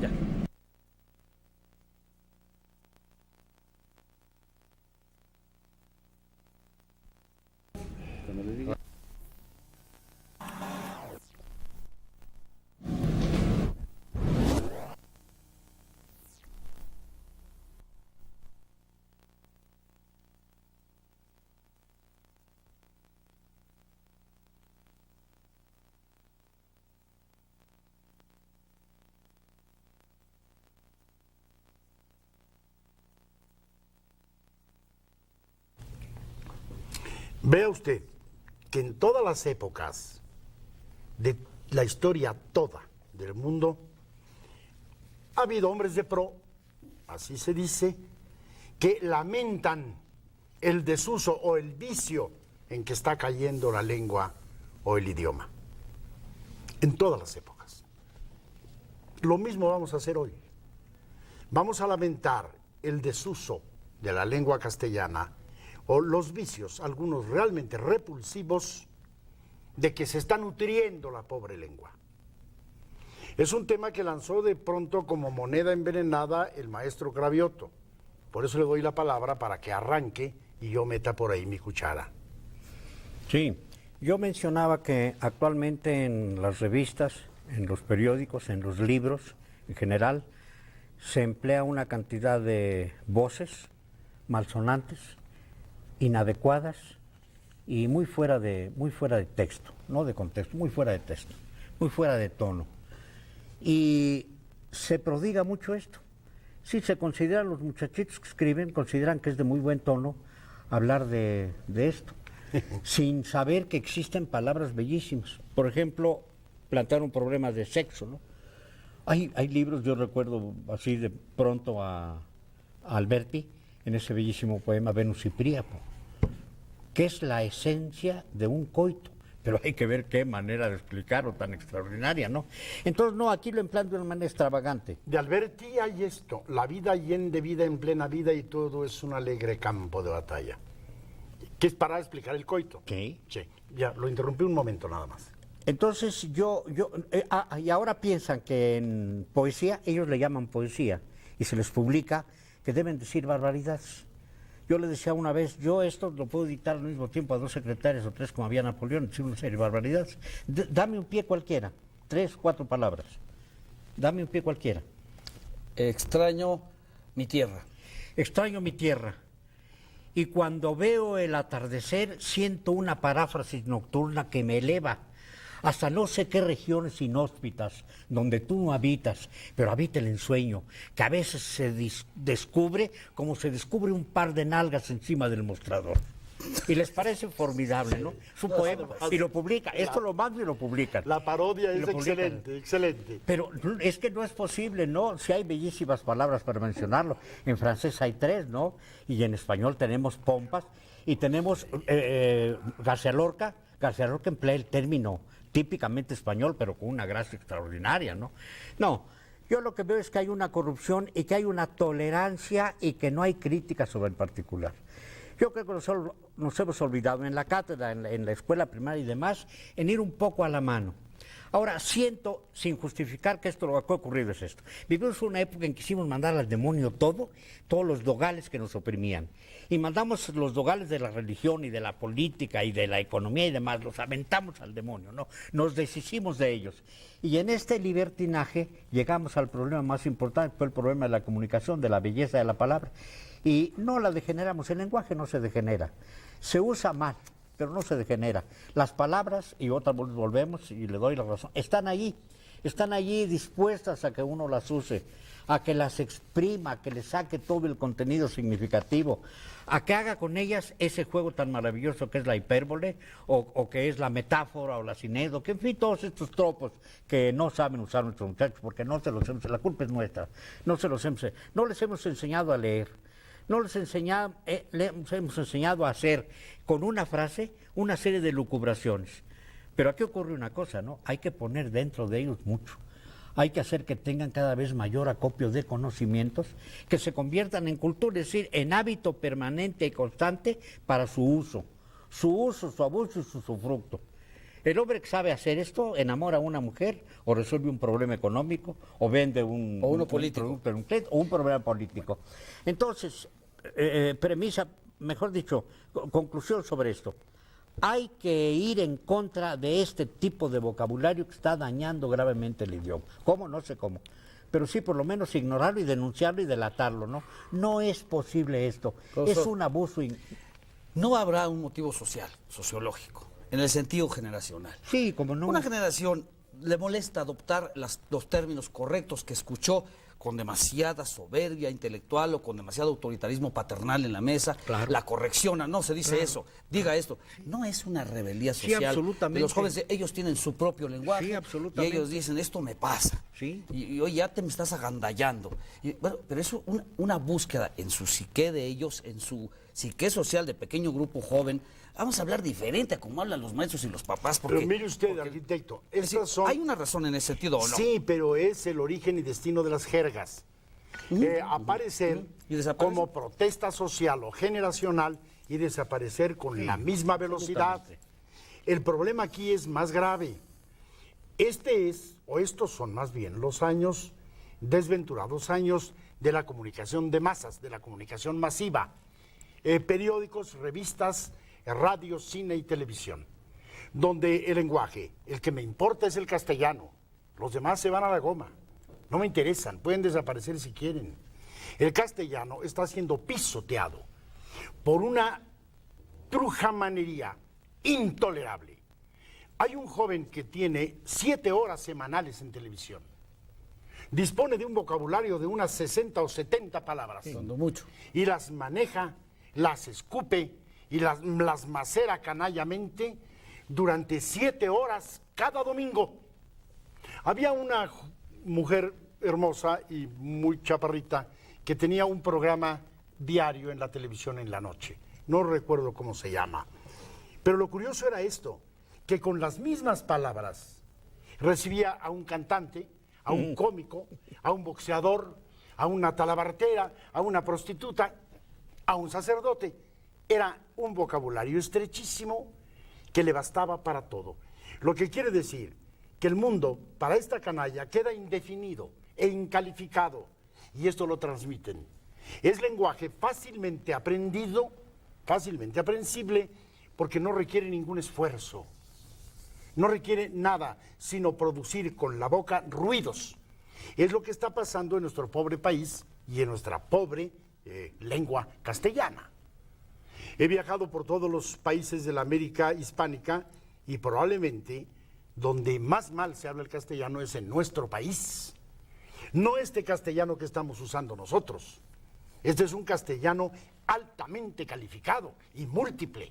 Ya. Vea usted que en todas las épocas de la historia toda del mundo ha habido hombres de pro, así se dice, que lamentan el desuso o el vicio en que está cayendo la lengua o el idioma. En todas las épocas. Lo mismo vamos a hacer hoy. Vamos a lamentar el desuso de la lengua castellana o los vicios, algunos realmente repulsivos, de que se está nutriendo la pobre lengua. Es un tema que lanzó de pronto como moneda envenenada el maestro Cravioto. Por eso le doy la palabra para que arranque y yo meta por ahí mi cuchara. Sí, Yo mencionaba que actualmente en las revistas, en los periódicos, en los libros en general, se emplea una cantidad de voces malsonantes, inadecuadas y muy fuera de texto, no de contexto, muy fuera de texto, muy fuera de tono. Y se prodiga mucho esto. Sí, se consideran, los muchachitos que escriben, consideran que es de muy buen tono hablar de esto, sin saber que existen palabras bellísimas. Por ejemplo, plantear un problema de sexo, ¿no? Hay libros, yo recuerdo así de pronto a Alberti, en ese bellísimo poema Venus y Príapo, que es la esencia de un coito. Pero hay que ver qué manera de explicarlo tan extraordinaria, ¿no? Entonces, no, aquí lo emplean de una manera extravagante. De Alberti hay esto: la vida yende vida en plena vida y todo es un alegre campo de batalla. Que es para explicar el coito. Sí. Sí, ya, lo interrumpí un momento nada más. Entonces, y ahora piensan que en poesía, ellos le llaman poesía, y se les publica que deben decir barbaridades. Yo le decía una vez, yo esto lo puedo dictar al mismo tiempo a 2 secretarios o 3 como había Napoleón, decir una serie de barbaridades. Dame un pie cualquiera, 3, 4 palabras. Dame un pie cualquiera. Extraño mi tierra. Extraño mi tierra. Y cuando veo el atardecer, siento una paráfrasis nocturna que me eleva hasta no sé qué regiones inhóspitas donde tú no habitas, pero habita el ensueño, que a veces se descubre como se descubre un par de nalgas encima del mostrador. Y les parece formidable, ¿no? Es un poema, y lo publica. Esto lo mando y lo publican. La parodia Y es lo publican. excelente, excelente. Pero es que no es posible, ¿no? Si hay bellísimas palabras para mencionarlo. En francés hay 3, ¿no? Y en español tenemos pompas y tenemos García Lorca. García Lorca emplea el término típicamente español, pero con una gracia extraordinaria, ¿no? No, yo lo que veo es que hay una corrupción y que hay una tolerancia y que no hay crítica sobre el particular. Yo creo que nos hemos olvidado en la cátedra, en la escuela primaria y demás, en ir un poco a la mano. Ahora, siento, sin justificar que esto lo que ha ocurrido es esto. Vivimos una época en que quisimos mandar al demonio todos los dogales que nos oprimían. Y mandamos los dogales de la religión y de la política y de la economía y demás, los aventamos al demonio, ¿no? Nos deshicimos de ellos. Y en este libertinaje llegamos al problema más importante, que fue el problema de la comunicación, de la belleza de la palabra. Y no la degeneramos, el lenguaje no se degenera, se usa mal, pero no se degenera. Las palabras, y otra vez volvemos y le doy la razón, están allí dispuestas a que uno las use, a que las exprima, a que le saque todo el contenido significativo, a que haga con ellas ese juego tan maravilloso que es la hipérbole, o que es la metáfora, o la sinedo, que en fin, todos estos tropos que no saben usar nuestros muchachos, porque no se los hemos, la culpa es nuestra, no les hemos enseñado a leer. No les hemos enseñado a hacer con una frase una serie de lucubraciones. Pero aquí ocurre una cosa, ¿no? Hay que poner dentro de ellos mucho. Hay que hacer que tengan cada vez mayor acopio de conocimientos, que se conviertan en cultura, es decir, en hábito permanente y constante para su uso, su abuso y su usufructo. El hombre que sabe hacer esto enamora a una mujer, o resuelve un problema económico, o vende un producto en un cliente, o un problema político. Entonces, premisa, mejor dicho, conclusión sobre esto. Hay que ir en contra de este tipo de vocabulario que está dañando gravemente el idioma. ¿Cómo? No sé cómo. Pero sí, por lo menos ignorarlo y denunciarlo y delatarlo, ¿no? No es posible esto. Es un abuso. No habrá un motivo social, sociológico, en el sentido generacional. Sí, como no. Una generación le molesta adoptar los términos correctos que escuchó con demasiada soberbia intelectual o con demasiado autoritarismo paternal en la mesa, claro. La correcciona, no se dice eso, diga esto. No es una rebeldía social. Sí, absolutamente. De los jóvenes, ellos tienen su propio lenguaje. Sí, absolutamente. Y ellos dicen, esto me pasa. Sí. Y hoy ya te me estás agandallando. Bueno, pero es una búsqueda en su psique de ellos, en su psique social de pequeño grupo joven. Vamos a hablar diferente a como hablan los maestros y los papás. Porque, pero mire usted, arquitecto, ¿hay una razón en ese sentido o no? Sí, pero es el origen y destino de las jergas. Aparecer como protesta social o generacional y desaparecer con la misma velocidad. El problema aquí es más grave. Estos son más bien los años desventurados, años de la comunicación de masas, de la comunicación masiva. Periódicos, revistas, radio, cine y televisión. donde el lenguaje, el que me importa es el castellano, los demás se van a la goma, no me interesan, pueden desaparecer si quieren. El castellano está siendo pisoteado por una trujamanería intolerable. Hay un joven que tiene 7 horas semanales en televisión. Dispone de un vocabulario de unas 60 o 70 palabras. Cuando mucho. Y las maneja, las escupe y las macera canallamente durante 7 horas cada domingo. Había una mujer hermosa y muy chaparrita que tenía un programa diario en la televisión en la noche. No recuerdo cómo se llama. Pero lo curioso era esto, que con las mismas palabras recibía a un cantante, a un cómico, a un boxeador, a una talabartera, a una prostituta, a un sacerdote. Era un vocabulario estrechísimo que le bastaba para todo. Lo que quiere decir que el mundo para esta canalla queda indefinido e incalificado, y esto lo transmiten. Es lenguaje fácilmente aprendido, fácilmente aprensible, porque no requiere ningún esfuerzo. No requiere nada, sino producir con la boca ruidos. Es lo que está pasando en nuestro pobre país y en nuestra pobre lengua castellana. He viajado por todos los países de la América hispánica y probablemente donde más mal se habla el castellano es en nuestro país. No este castellano que estamos usando nosotros. Este es un castellano altamente calificado y múltiple.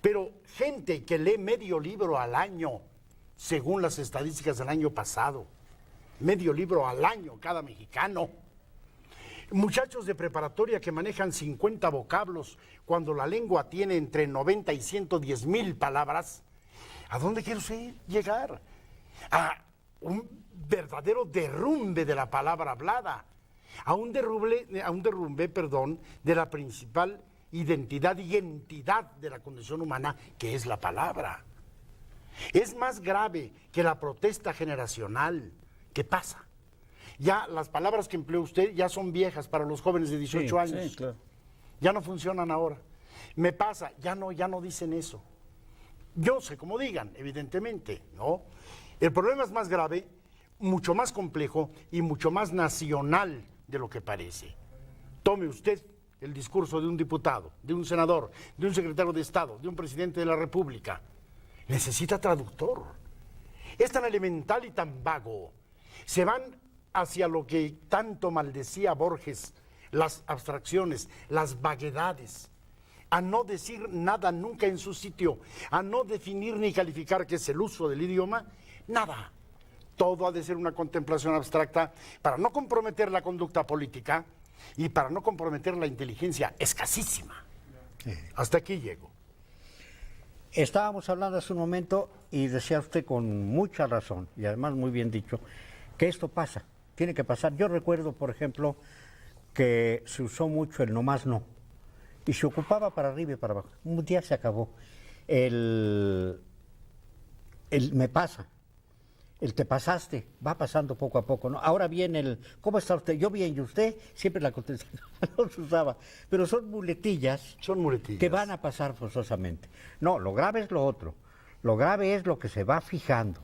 Pero gente que lee medio libro al año, según las estadísticas del año pasado, medio libro al año cada mexicano. Muchachos de preparatoria que manejan 50 vocablos cuando la lengua tiene entre 90 y 110,000 palabras. ¿A dónde quiere usted llegar? A un verdadero derrumbe de la palabra hablada, a un derrumbe, de la principal identidad y entidad de la condición humana, que es la palabra. Es más grave que la protesta generacional. ¿Qué pasa? Ya las palabras que empleó usted ya son viejas para los jóvenes de 18 años. Sí, claro. Ya no funcionan ahora. Me pasa, ya no dicen eso. Yo sé cómo digan, evidentemente, ¿no? El problema es más grave, mucho más complejo y mucho más nacional de lo que parece. Tome usted el discurso de un diputado, de un senador, de un secretario de Estado, de un presidente de la República. Necesita traductor. Es tan elemental y tan vago. Se van hacia lo que tanto maldecía Borges, las abstracciones, las vaguedades, a no decir nada nunca en su sitio, a no definir ni calificar qué es el uso del idioma, nada. Todo ha de ser una contemplación abstracta para no comprometer la conducta política y para no comprometer la inteligencia escasísima. Hasta aquí llego. Estábamos hablando hace un momento y decía usted con mucha razón, y además muy bien dicho, que esto pasa, tiene que pasar. Yo recuerdo, por ejemplo, que se usó mucho el nomás no, y se ocupaba para arriba y para abajo. Un día se acabó. El me pasa, el te pasaste, va pasando poco a poco, ¿no? Ahora viene el, ¿cómo está usted? Yo bien, ¿y usted? Siempre la contestación no se usaba, pero son muletillas. Son muletillas. Que van a pasar forzosamente. No, lo grave es lo otro. Lo grave es lo que se va fijando.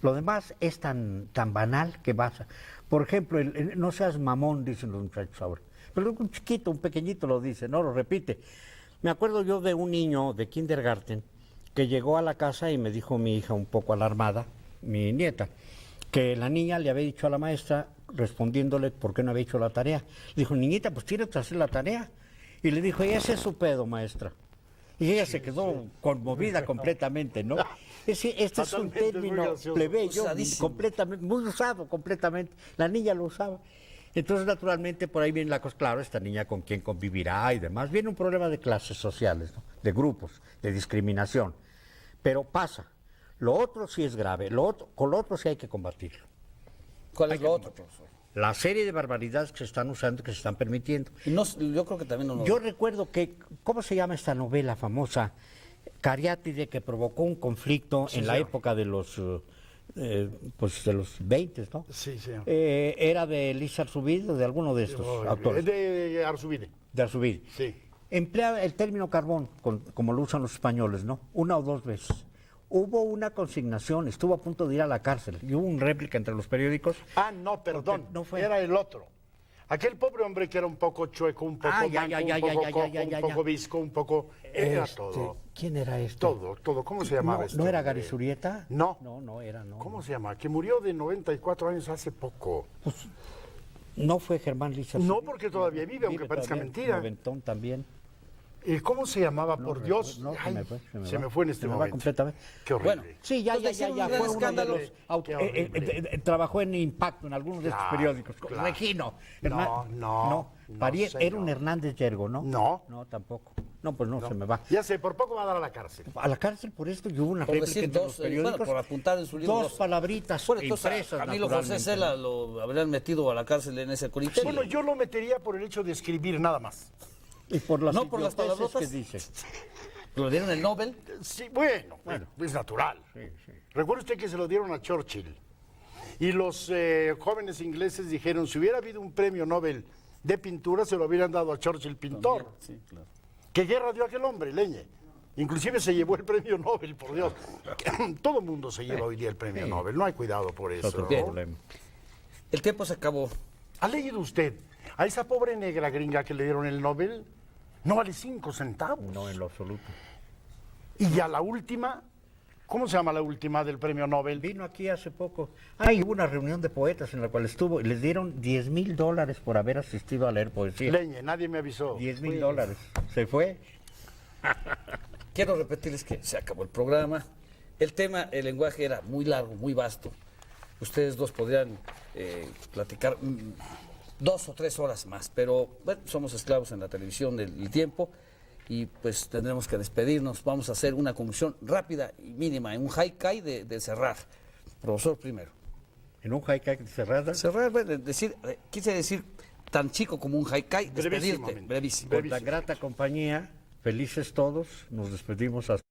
Lo demás es tan banal que pasa. Por ejemplo, no seas mamón, dicen los muchachos ahora. Pero un chiquito, un pequeñito lo dice, no lo repite. Me acuerdo yo de un niño de kindergarten que llegó a la casa y me dijo mi hija un poco alarmada, mi nieta, que la niña le había dicho a la maestra, respondiéndole por qué no había hecho la tarea. Le dijo, niñita, pues tienes que hacer la tarea. Y le dijo, ese es su pedo, maestra. Y ella se quedó conmovida completamente, ¿no? Este es un término plebeyo, completamente, muy usado completamente. La niña lo usaba. Entonces, naturalmente, por ahí viene la cosa, claro, esta niña con quién convivirá y demás. Viene un problema de clases sociales, ¿no? De grupos, de discriminación. Pero pasa. Lo otro sí es grave, con lo otro sí hay que combatirlo. ¿Cuál es lo otro, profesor? La serie de barbaridades que se están usando, que se están permitiendo. Y no, yo creo que también no. Yo recuerdo que, ¿cómo se llama esta novela famosa? Cariátide, que provocó un conflicto en la época de los, de los 20, ¿no? Sí, sí. Era de Elisa Arzubide o de alguno de estos autores. De Arzubide. De Arzubide. Sí. Emplea el término carbón, como lo usan los españoles, ¿no? 1 o 2 veces. Hubo una consignación, estuvo a punto de ir a la cárcel y hubo una réplica entre los periódicos. Ah, no, perdón, Porque no fue. era el otro. Aquel pobre hombre que era un poco chueco, un poco manco, un poco visco, un poco... Era todo. ¿Quién era este? Todo. ¿Cómo se llamaba ¿No era Gary Zurieta? No. No era, no. ¿Cómo se llama? Que murió de 94 años hace poco. No fue Germán Liza. No, porque todavía vive, aunque parezca todavía, mentira. Noventón también. ¿Cómo se llamaba? Por Dios. No, Ay, se me fue en este se me va momento. completamente. Qué horrible. Bueno, Sí, ya, Entonces, hicieron un gran fue uno de escándalo. los... Qué horrible. Trabajó en Impacto, en algunos de estos Claro, periódicos. claro. Regino. No, Era un señor. Hernández Yergo, ¿no? No. No, tampoco. No, pues no, se me va. Ya sé, por poco va a dar a la cárcel. A la cárcel por esto y hubo una Por réplica decir entre dos, los periódicos. bueno, por apuntar en su libro dos palabritas Bueno, entonces impresas, a Camilo José naturalmente, Cela ¿no? lo habrían metido a la cárcel en ese criterio. Bueno, yo lo metería por el hecho de escribir nada más. Y por las No, por las idioteces palabrotas. que dice. Lo dieron el Nobel. Sí, bueno, es natural. Recuerde usted que se lo dieron a Churchill. Y los jóvenes ingleses dijeron, si hubiera habido un premio Nobel de pintura, se lo hubieran dado a Churchill pintor. Sí, claro. ¿Qué guerra dio aquel hombre, Leñe? Inclusive se llevó el premio Nobel, por Dios. Todo el mundo se lleva hoy día el premio Nobel, no hay cuidado por eso. Otro ¿no? problema. El tiempo se acabó. ¿Ha leído usted a esa pobre negra gringa que le dieron el Nobel? No vale 5 centavos. No, en lo absoluto. Y a la última, ¿cómo se llama la última del premio Nobel? Vino aquí hace poco. Hubo una reunión de poetas en la cual estuvo y les dieron $10,000 por haber asistido a leer poesía. Leñe, nadie me avisó. $10,000. Se fue. Quiero repetirles que se acabó el programa. El tema, el lenguaje era muy largo, muy vasto. Ustedes dos podrían platicar 2 o 3 horas más, pero bueno, somos esclavos en la televisión del tiempo y pues tendremos que despedirnos. Vamos a hacer una conclusión rápida y mínima en un haikai de cerrar. Profesor primero. En un haikai cerrada. Cerrar, bueno, quise decir tan chico como un haikai, despedirte, Brevísimamente. brevísimo. Con la grata compañía, felices todos, nos despedimos hasta